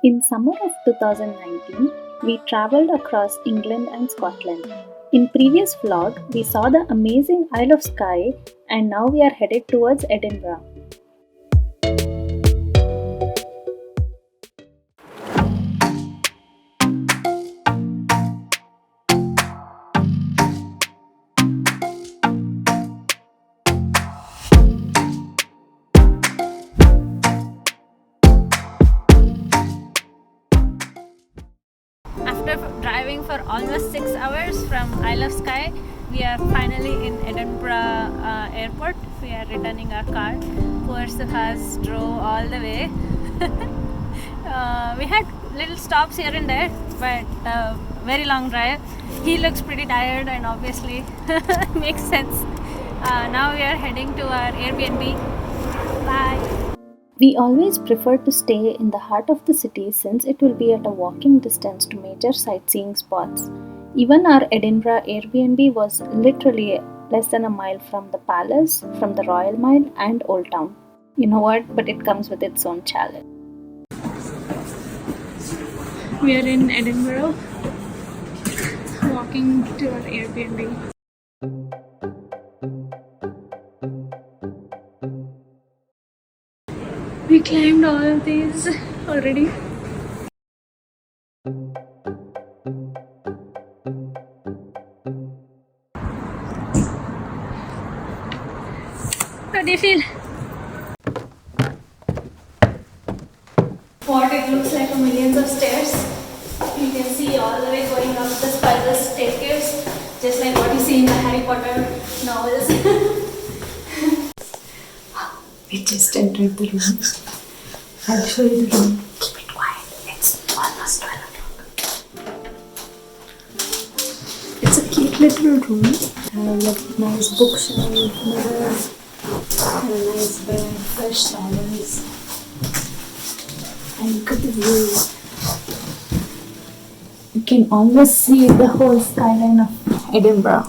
In summer of 2019, we travelled across England and Scotland. In previous vlog, we saw the amazing Isle of Skye and now we are headed towards Edinburgh. After driving for almost 6 hours from Isle of Skye, we are finally in Edinburgh airport. We are returning our car. Poor Suhas drove all the way. We had little stops here and there, but very long drive. He looks pretty tired and obviously makes sense. Now we are heading to our Airbnb. Bye. We always prefer to stay in the heart of the city since it will be at a walking distance to major sightseeing spots. Even our Edinburgh Airbnb was literally less than a mile from the palace, from the Royal Mile and Old Town. You know what? But it comes with its own challenge. We are in Edinburgh, walking to our Airbnb. We climbed all of these already. How do you feel? What it looks like a millions of stairs. You can see all the way going up the spiral staircase, just like what you see in the Harry Potter novels. We just entered the room. I'll show you the room. Keep it quiet. It's almost 12 o'clock. It's a cute little room. Like nice bookshelf, mirror, and a nice bed, fresh towels. And look at the view. You can almost see the whole skyline of Edinburgh.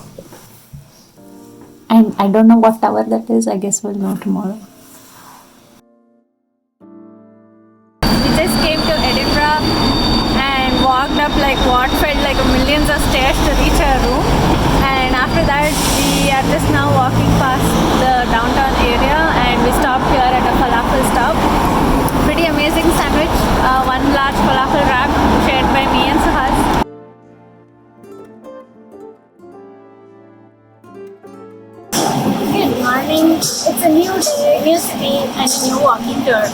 And I don't know what tower that is. I guess we'll know tomorrow. Walked up like what felt like millions of stairs to reach our room, and after that we are just now walking past the downtown area and we stopped here at a falafel stop. Pretty amazing sandwich, one large falafel wrap shared by me and Suhas. Good morning. It's a new day, new city and a new walking tour.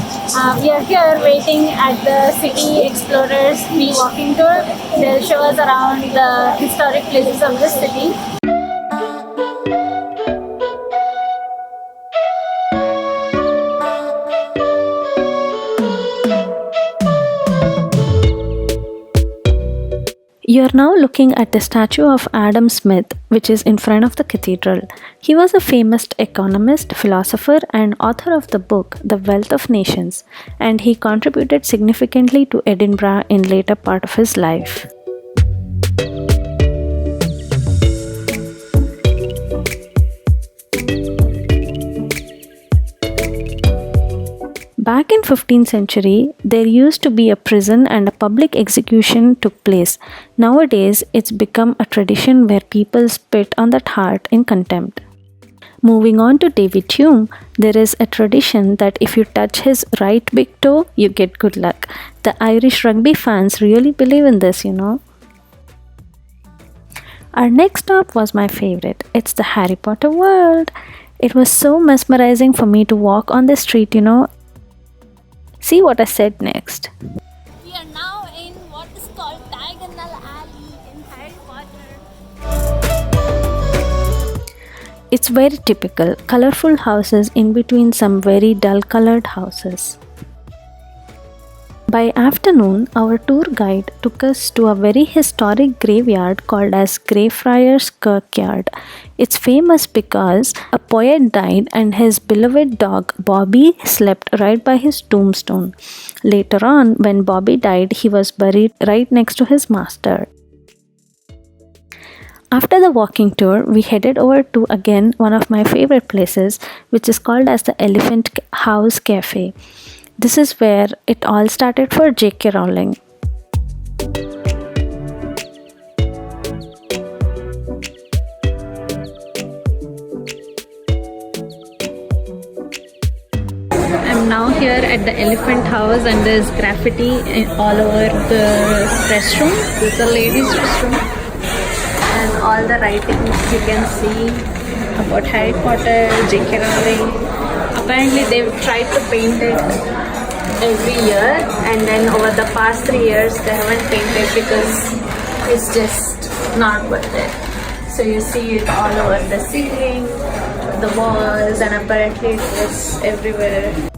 We are here waiting at the City Explorers free walking tour. They'll show us around the historic places of the city. You are now looking at the statue of Adam Smith, which is in front of the cathedral. He was a famous economist, philosopher, and author of the book The Wealth of Nations, and he contributed significantly to Edinburgh in later part of his life. Back in 15th century, there used to be a prison and a public execution took place. Nowadays, it's become a tradition where people spit on that heart in contempt. Moving on to David Hume, there is a tradition that if you touch his right big toe, you get good luck. The Irish rugby fans really believe in this, you know. Our next stop was my favorite. It's the Harry Potter world. It was so mesmerizing for me to walk on the street, you know. See what I said next. We are now in what is called Diagonal Alley in Harry Potter. It's very typical, colorful houses in between some very dull colored houses. By afternoon, our tour guide took us to a very historic graveyard called as Greyfriars Kirkyard. It's famous because a poet died and his beloved dog Bobby slept right by his tombstone. Later on, when Bobby died, he was buried right next to his master. After the walking tour, we headed over to again one of my favorite places, which is called as the Elephant House Cafe. This is where it all started for J.K. Rowling. I'm now here at the Elephant House and there's graffiti all over the restroom. This is the ladies' restroom. And all the writings you can see about Harry Potter, J.K. Rowling. Apparently they've tried to paint it every year and then over the past 3 years they haven't painted because it's just not worth it. So you see it all over the ceiling, the walls, and apparently it was everywhere.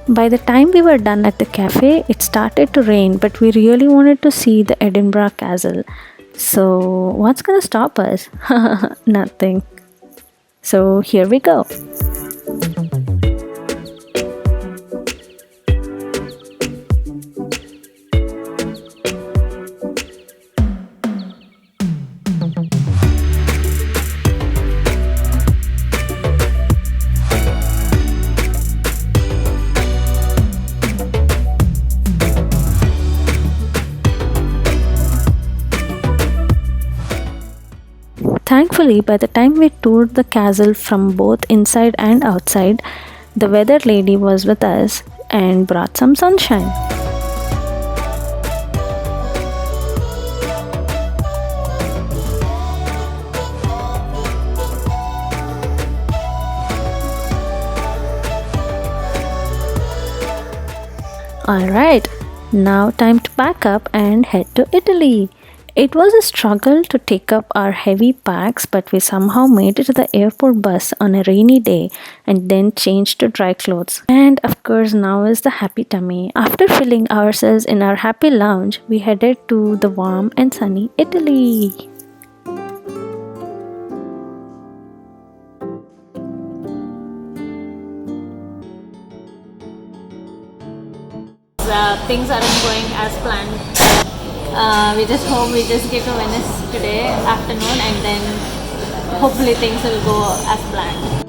By the time we were done at the cafe, it started to rain, but we really wanted to see the Edinburgh Castle. So, what's gonna stop us? Nothing. So, here we go. Thankfully, by the time we toured the castle from both inside and outside, the weather lady was with us and brought some sunshine. Alright, now time to pack up and head to Italy. It was a struggle to take up our heavy packs, but we somehow made it to the airport bus on a rainy day and then changed to dry clothes. And of course, now is the happy tummy. After filling ourselves in our happy lounge, we headed to the warm and sunny Italy. Things aren't going as planned. We just hope we just get to Venice today afternoon and then hopefully things will go as planned.